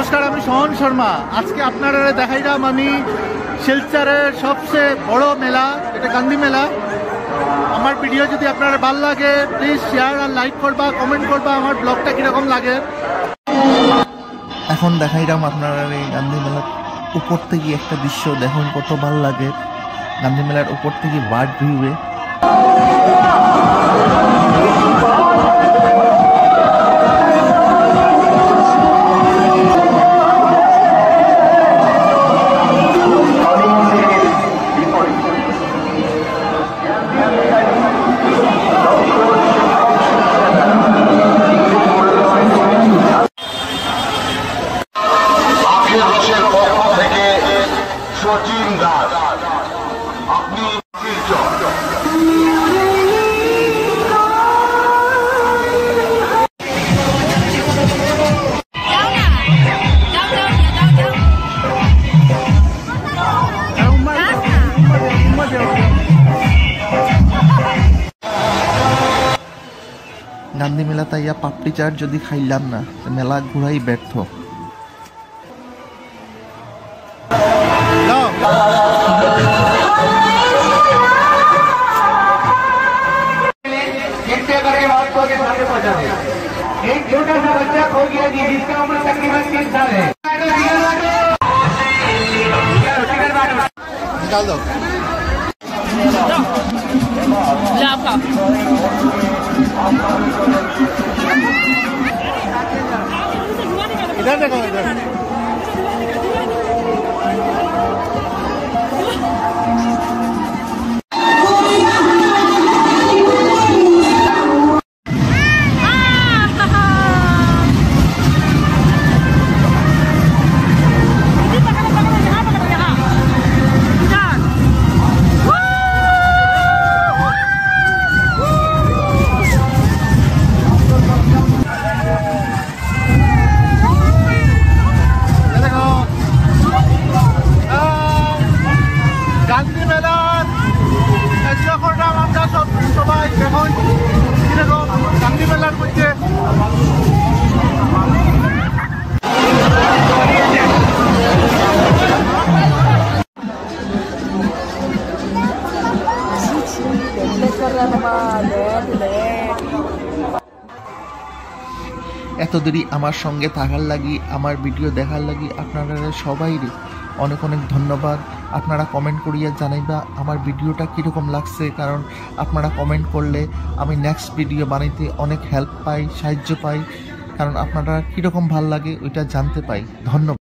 নমস্কার, আমি সোহন শর্মা। আজকে আপনারা দেখাইলাম আমি শিলচরের সবচেয়ে বড় মেলা, এটা গান্ধী মেলা। আমার ভিডিও যদি আপনার ভালো লাগে প্লিজ শেয়ার আর লাইক করবা, কমেন্ট করবা আমার ব্লগটা কিরকম লাগে। এখন দেখাইলাম আপনারা এই গান্ধী মেলার উপর থেকে একটা দৃশ্য দেখুন কত ভালো লাগে। গান্ধী মেলার উপর থেকে বার্ড ভিউয়ে গান্ধী মেলা তাইয়া পাপড়ি চাট যদি খাইলাম না মেলা ঘুরাই ব্যর্থ। एक छोटा सा बच्चा खो गया जी, जिसका उम्र तकरीबन 3 साल है। निकाल दो इधर देखो, इधर গান্ধী মেলার এনজয় করলাম আমরা সবাই। দেখুন কিরকম গান্ধী মেলার মধ্যে এত দেরি আমার সঙ্গে থাকার লাগি, আমার ভিডিও দেখার লাগি আপনারা সবাইরে অনেক অনেক ধন্যবাদ। আপনারা কমেন্ট করিয়া জানাইবা আমার ভিডিওটা কীরকম লাগছে, কারণ আপনারা কমেন্ট করলে আমি নেক্সট ভিডিও বানাইতে অনেক হেল্প পাই, সাহায্য পাই, কারণ আপনারা কীরকম ভাল লাগে ওইটা জানতে পাই। ধন্যবাদ।